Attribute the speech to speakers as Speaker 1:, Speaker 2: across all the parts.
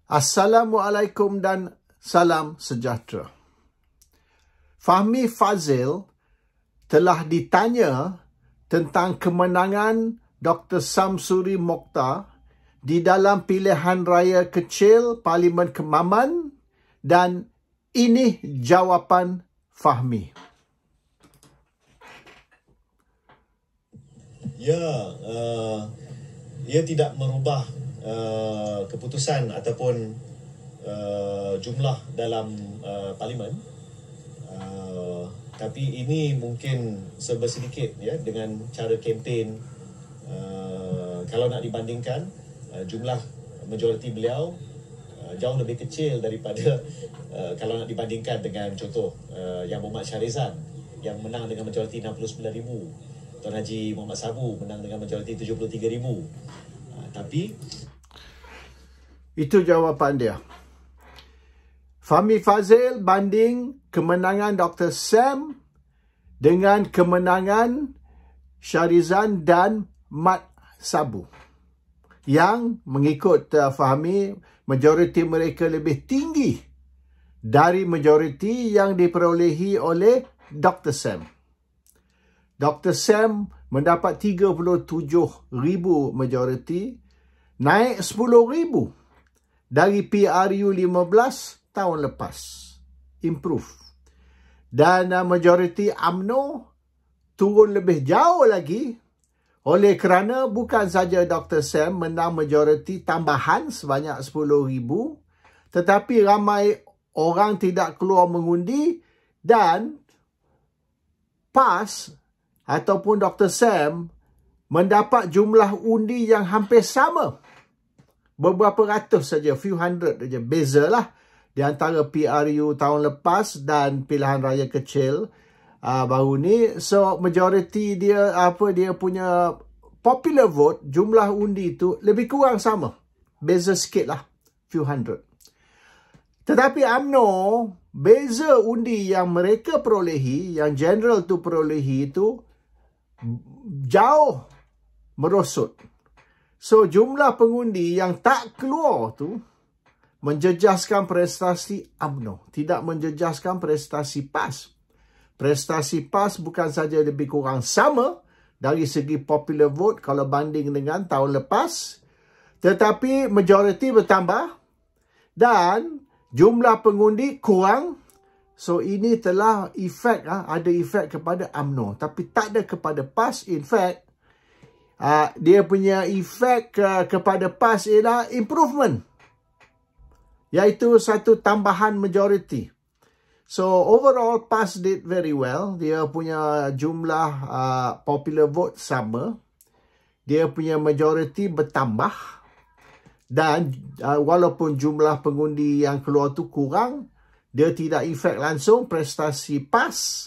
Speaker 1: Assalamualaikum dan salam sejahtera. Fahmi Fadzil telah ditanya tentang kemenangan Dr. Samsuri Mokhtar di dalam pilihan raya kecil Parlimen Kemaman dan ini jawapan Fahmi.
Speaker 2: Ia tidak merubah keputusan ataupun jumlah dalam parlimen, tapi ini mungkin serba sedikit ya dengan cara kempen. Kalau nak dibandingkan, jumlah majoriti beliau jauh lebih kecil daripada kalau nak dibandingkan dengan contoh Yang Mohamad Shahrizan yang menang dengan majoriti 69,000, Tuan Haji Muhammad Sabu menang dengan majoriti 73,000. Tapi
Speaker 1: itu jawapan dia. Fahmi Fadzil banding kemenangan Dr. Sam dengan kemenangan Shahrizan dan Mat Sabu. Yang mengikut Fahmi, majoriti mereka lebih tinggi dari majoriti yang diperolehi oleh Dr. Sam. Dr. Sam mendapat 37,000 majoriti, naik 10,000 dari PRU 15 tahun lepas. Improve. Dan majoriti UMNO turun lebih jauh lagi oleh kerana bukan saja Dr. Sam menang majoriti tambahan sebanyak 10,000, tetapi ramai orang tidak keluar mengundi dan PAS ataupun Dr. Sam mendapat jumlah undi yang hampir sama. Beberapa ratus saja, few hundred saja. Bezalah di antara PRU tahun lepas dan pilihan raya kecil baru ni. So majoriti dia dia punya popular vote, jumlah undi tu lebih kurang sama. Beza sikit lah, few hundred. Tetapi UMNO, beza undi yang mereka perolehi, yang general tu perolehi tu jauh merosot. So, jumlah pengundi yang tak keluar tu menjejaskan prestasi UMNO. Tidak menjejaskan prestasi PAS. Prestasi PAS bukan saja lebih kurang sama dari segi popular vote kalau banding dengan tahun lepas, tetapi majoriti bertambah dan jumlah pengundi kurang. So, ini telah efek, ada efek kepada UMNO. Tapi tak ada kepada PAS. In fact, dia punya efek kepada PAS ialah improvement, iaitu satu tambahan majority. So overall PAS did very well. Dia punya jumlah popular vote sama, dia punya majority bertambah, dan walaupun jumlah pengundi yang keluar tu kurang, dia tidak efek langsung prestasi PAS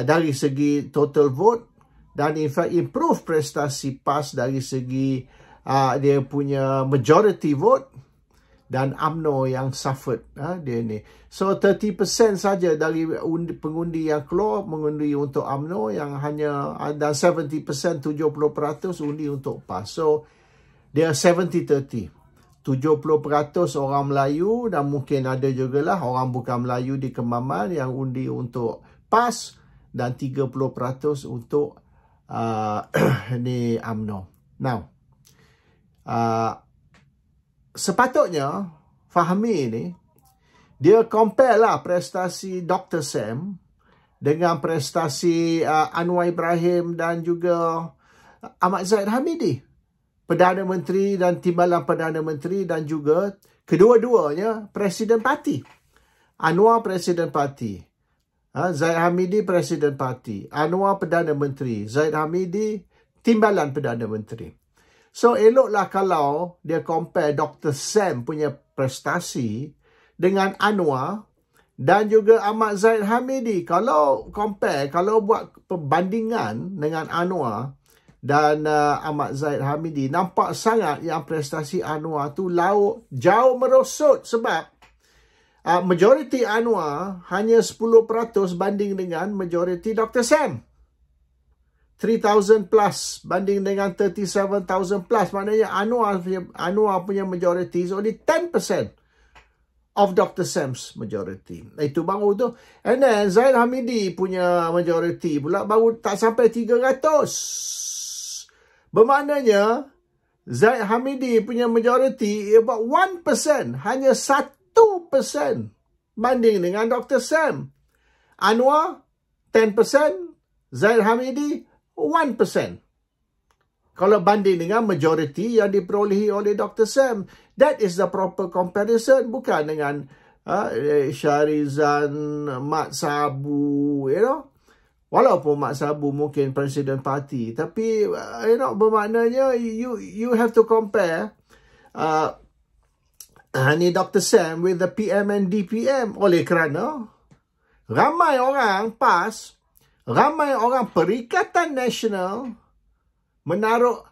Speaker 1: dari segi total vote. Dan in fact improve prestasi PAS dari segi dia punya majority vote dan UMNO yang suffered dia ni. So 30% saja dari pengundi yang keluar mengundi untuk UMNO, yang hanya dan 70%, 70% undi untuk PAS. So dia 70-30. 70% orang Melayu dan mungkin ada jugalah orang bukan Melayu di Kemaman yang undi untuk PAS, dan 30% untuk ni UMNO. Now, sepatutnya Fahmi ni dia compare lah prestasi Dr. Sam dengan prestasi Anwar Ibrahim dan juga Ahmad Zahid Hamidi, Perdana Menteri dan Timbalan Perdana Menteri, dan juga kedua-duanya Presiden Parti. Anwar Presiden Parti, Zahid Hamidi Presiden Parti, Anwar Perdana Menteri, Zahid Hamidi Timbalan Perdana Menteri. So eloklah kalau dia compare Dr. Sam punya prestasi dengan Anwar dan juga Ahmad Zahid Hamidi. Kalau compare, kalau buat perbandingan dengan Anwar dan Ahmad Zahid Hamidi, nampak sangat yang prestasi Anwar tu jauh merosot, sebab majoriti Anwar hanya 10% banding dengan majoriti Dr. Sam. 3,000 plus banding dengan 37,000 plus. Maknanya Anwar punya majority is only 10% of Dr. Sam's majority. Itu baru tu. And then Zahid Hamidi punya majority pula baru tak sampai 300. Bermaknanya Zahid Hamidi punya majority about 1%. Hanya 1% banding dengan Dr. Sam. Anwar 10%. Zahid Hamidi 1%. Kalau banding dengan majority yang diperolehi oleh Dr. Sam. That is the proper comparison. Bukan dengan Shahrizan, Mat Sabu, you know. Walaupun Mat Sabu mungkin Presiden Parti. Tapi, you know, bermaknanya you have to compare ni Dr. Sam with the PM and DPM. Oleh kerana ramai orang PAS, ramai orang Perikatan Nasional menaruh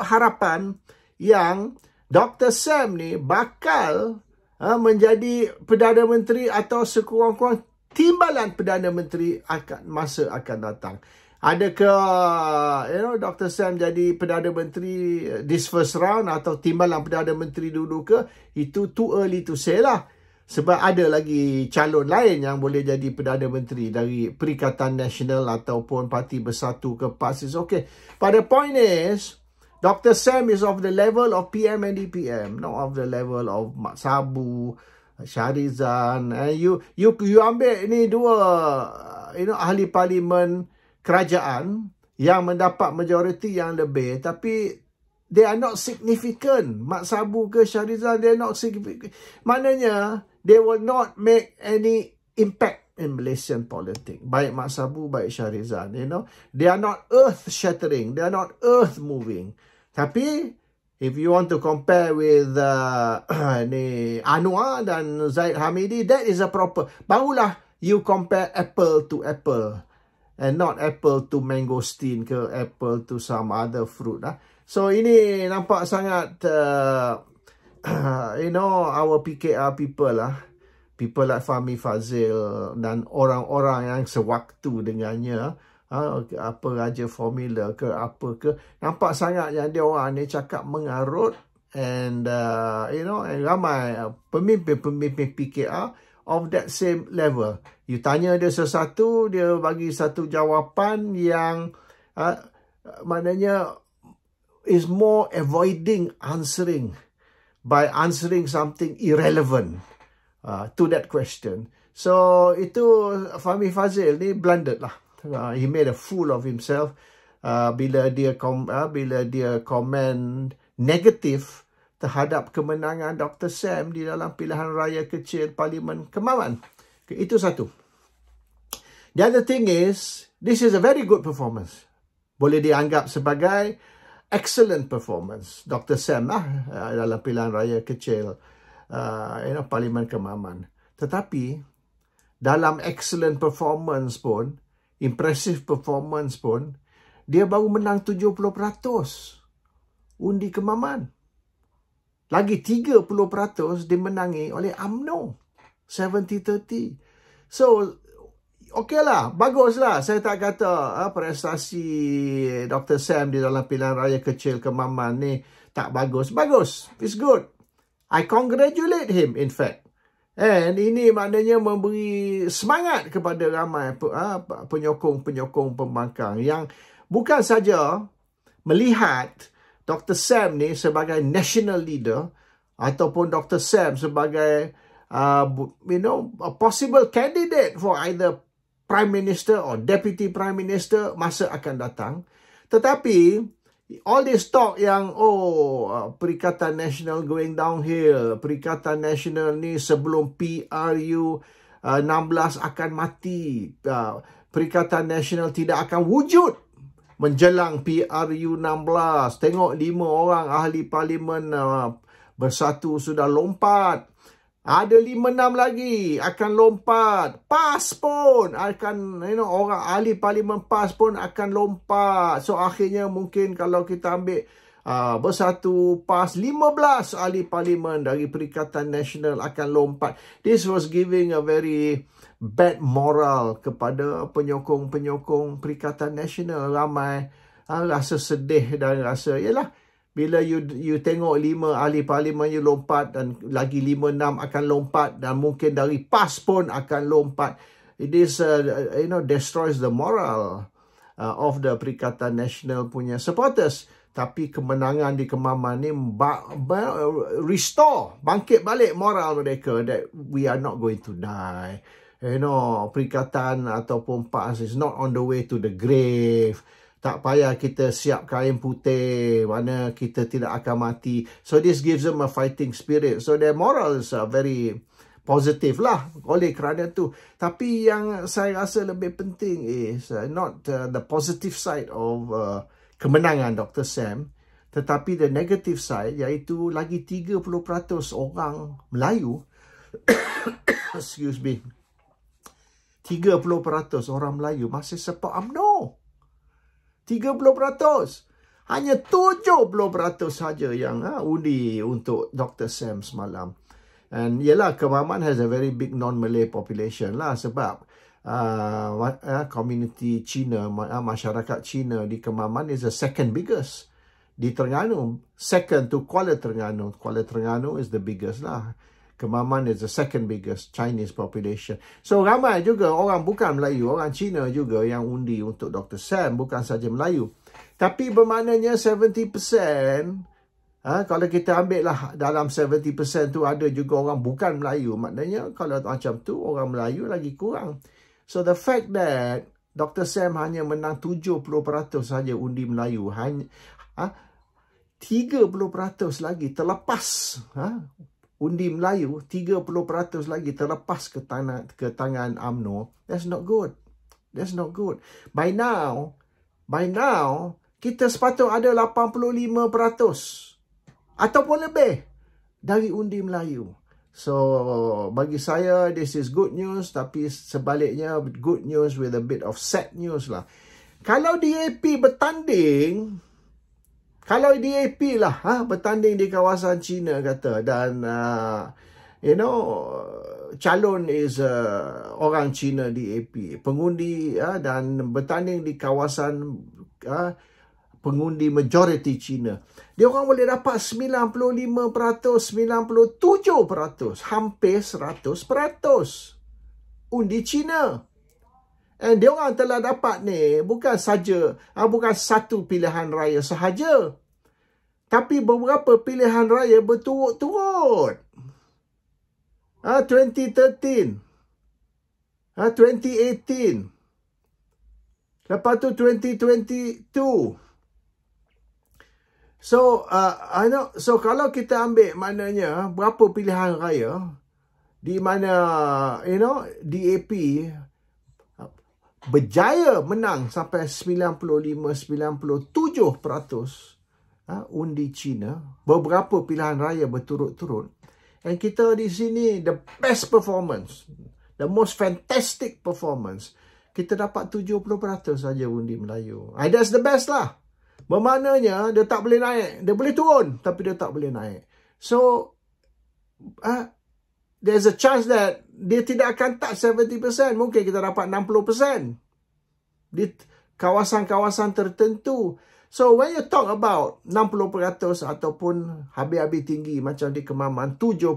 Speaker 1: harapan yang Dr. Sam ni bakal menjadi Perdana Menteri atau sekurang-kurang timbalan Perdana Menteri masa akan datang. Adakah Dr. Sam jadi Perdana Menteri this first round atau timbalan Perdana Menteri dulu ke? Itu too early to say lah. Sebab ada lagi calon lain yang boleh jadi Perdana Menteri dari Perikatan Nasional ataupun Parti Bersatu ke PAS. Okay. But the point is, Dr. Sam is of the level of PM and DPM, not of the level of Mat Sabu, Shahrizan. You ambil ni dua ahli parlimen kerajaan yang mendapat majoriti yang lebih, tapi they are not significant. Mat Sabu ke Shahrizan, they are not significant. Maknanya, they will not make any impact in Malaysian politics. Baik Mat Sabu, baik Shahrizan, They are not earth-shattering. They are not earth-moving. Tapi, if you want to compare with Anwar dan Zahid Hamidi, that is a proper. Barulah you compare apple to apple. And not apple to mangosteen ke apple to some other fruit. So, ini nampak sangat... our PKR people people like Fahmi Fadzil dan orang-orang yang sewaktu dengannya, apa Raja Formula ke apa ke, nampak sangat yang dia orang ni cakap mengarut, and and ramai pemimpin-pemimpin PKR of that same level. You tanya dia sesuatu, dia bagi satu jawapan yang maknanya is more avoiding answering by answering something irrelevant to that question. So, itu Fahmi Fadzil ni blundered lah. He made a fool of himself bila dia komen negatif terhadap kemenangan Dr. Sam di dalam pilihan raya kecil Parlimen Kemaman. Okay, itu satu. The other thing is, this is a very good performance. Boleh dianggap sebagai excellent performance Dr. Sam dalam pilihan raya kecil Parlimen Kemaman. Tetapi dalam excellent performance pun, impressive performance pun, dia baru menang 70% undi Kemaman. Lagi 30% dimenangi oleh UMNO 70-30. So okey lah, bagus lah. Saya tak kata prestasi Dr. Sam di dalam pilihan raya kecil Kemaman ni tak bagus. Bagus. It's good. I congratulate him, in fact. And ini maknanya memberi semangat kepada ramai penyokong-penyokong pembangkang yang bukan saja melihat Dr. Sam ni sebagai national leader ataupun Dr. Sam sebagai a possible candidate for either Prime Minister or Deputy Prime Minister masa akan datang. Tetapi, all this talk yang, Perikatan Nasional going downhill, Perikatan Nasional ni sebelum PRU 16 akan mati, Perikatan Nasional tidak akan wujud menjelang PRU 16. Tengok 5 orang ahli parlimen bersatu sudah lompat. Ada 5-6 lagi akan lompat. PAS pun akan, orang ahli parlimen PAS pun akan lompat. So, akhirnya mungkin kalau kita ambil bersatu PAS, 15 ahli parlimen dari Perikatan Nasional akan lompat. This was giving a very bad moral kepada penyokong-penyokong Perikatan Nasional. Ramai rasa sedih dan rasa, yalah, bila you tengok 5 ahli parlimen you lompat dan lagi 5-6 akan lompat dan mungkin dari PAS pun akan lompat. It is, destroys the moral of the Perikatan Nasional punya supporters. Tapi kemenangan di Kemaman ni restore, bangkit balik moral mereka that we are not going to die. Perikatan ataupun PAS is not on the way to the grave. Tak payah kita siap kain putih, mana kita tidak akan mati. So this gives them a fighting spirit. So their morals are very positive lah oleh kerana tu. Tapi yang saya rasa lebih penting is not the positive side of kemenangan Dr. Sam, tetapi the negative side, iaitu lagi 30% orang Melayu excuse me, 30% orang Melayu masih support UMNO. 30%. Hanya 70% saja yang undi untuk Dr. Sam semalam. And yelah, Kemaman has a very big non-Malay population lah, sebab community Cina, masyarakat Cina di Kemaman is the second biggest. Di Terengganu, second to Kuala Terengganu. Kuala Terengganu is the biggest lah. Kemaman is the second biggest Chinese population. So ramai juga orang bukan Melayu, orang Cina juga yang undi untuk Dr. Sam, bukan saja Melayu. Tapi bermaknanya 70%, kalau kita ambil lah dalam 70% tu ada juga orang bukan Melayu. Maknanya kalau macam tu orang Melayu lagi kurang. So the fact that Dr. Sam hanya menang 70% saja undi Melayu, hanya 30% lagi terlepas, undi Melayu 30% lagi terlepas ke tangan UMNO. That's not good. That's not good. By now kita sepatut ada 85% ataupun lebih dari undi Melayu. So bagi saya this is good news, tapi sebaliknya good news with a bit of sad news lah. Kalau DAP bertanding, bertanding di kawasan China kata, dan calon is orang Cina DAP, pengundi dan bertanding di kawasan pengundi majoriti Cina, dia orang boleh dapat 95%, 97%, hampir 100% undi Cina. And dia orang telah dapat ni bukan satu pilihan raya sahaja, tapi beberapa pilihan raya berturut-turut. 2013, 2018, lepas tu 2022. So kalau kita ambil maknanya berapa pilihan raya di mana DAP berjaya menang sampai 95-97% undi Cina, beberapa pilihan raya berturut-turut. And kita di sini, the best performance, the most fantastic performance, kita dapat 70% saja undi Melayu. That's the best lah. Bermaknanya dia tak boleh naik. Dia boleh turun, tapi dia tak boleh naik. So, there's a chance that dia tidak akan touch 70%. Mungkin kita dapat 60% di kawasan-kawasan tertentu. So, when you talk about 60% ataupun habis-habis tinggi macam di Kemaman, 70%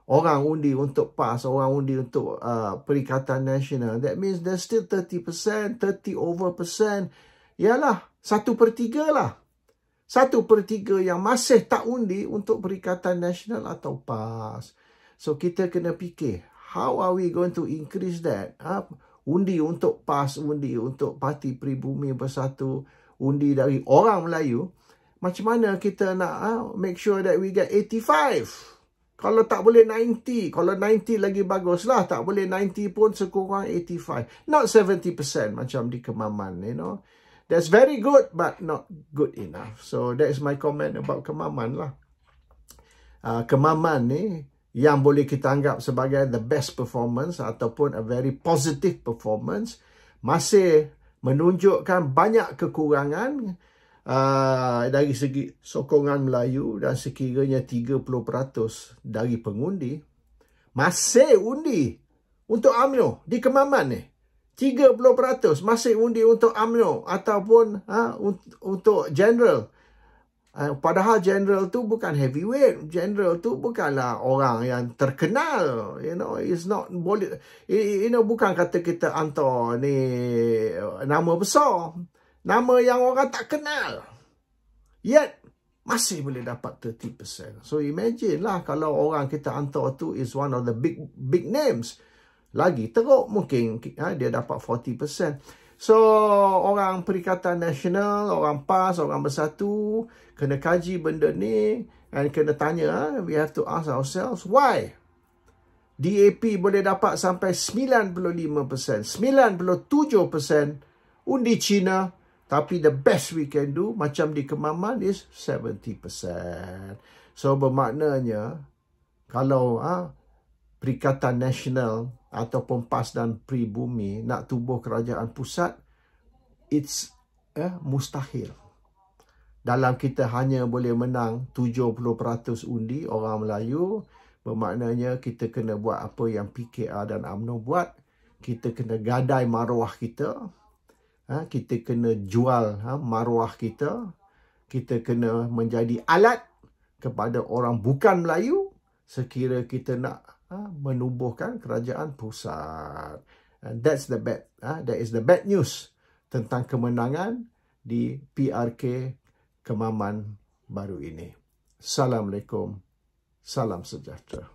Speaker 1: orang undi untuk PAS, orang undi untuk Perikatan Nasional. That means there's still 30%, 30% Yalah, 1/3 lah. 1/3 yang masih tak undi untuk Perikatan Nasional atau PAS. So, kita kena fikir, how are we going to increase that? Undi untuk PAS, undi untuk Parti Pribumi Bersatu, undi dari orang Melayu. Macam mana kita nak make sure that we get 85? Kalau tak boleh 90, kalau 90 lagi baguslah. Tak boleh 90 pun sekurang 85. Not 70% macam di Kemaman, That's very good, but not good enough. So, that is my comment about Kemaman lah. Kemaman ni, yang boleh kita anggap sebagai the best performance ataupun a very positive performance, masih menunjukkan banyak kekurangan. dari segi sokongan Melayu dan sekiranya 30% dari pengundi masih undi untuk UMNO di Kemaman ni. 30% masih undi untuk UMNO ataupun untuk general. Padahal general tu bukan heavyweight. General tu bukanlah orang yang terkenal. It's not boleh. Bukan kata kita hantar ni nama besar. Nama yang orang tak kenal. Yet, masih boleh dapat 30%. So, imagine lah kalau orang kita hantar tu is one of the big names. Lagi teruk mungkin dia dapat 40%. So, orang Perikatan Nasional, orang PAS, orang Bersatu, kena kaji benda ni and kena tanya, we have to ask ourselves, why? DAP boleh dapat sampai 95%, 97% undi Cina, tapi the best we can do, macam di Kemaman, is 70%. So, bermaknanya, kalau Perikatan Nasional ataupun PAS dan Pribumi nak tubuh kerajaan pusat, it's mustahil. Dalam kita hanya boleh menang 70% undi orang Melayu, bermaknanya kita kena buat apa yang PKR dan UMNO buat. Kita kena gadai maruah kita. Kita kena jual maruah kita. Kita kena menjadi alat kepada orang bukan Melayu sekira kita nak menubuhkan kerajaan pusat. And that is the bad news tentang kemenangan di PRK Kemaman baru ini. Assalamualaikum. Salam sejahtera.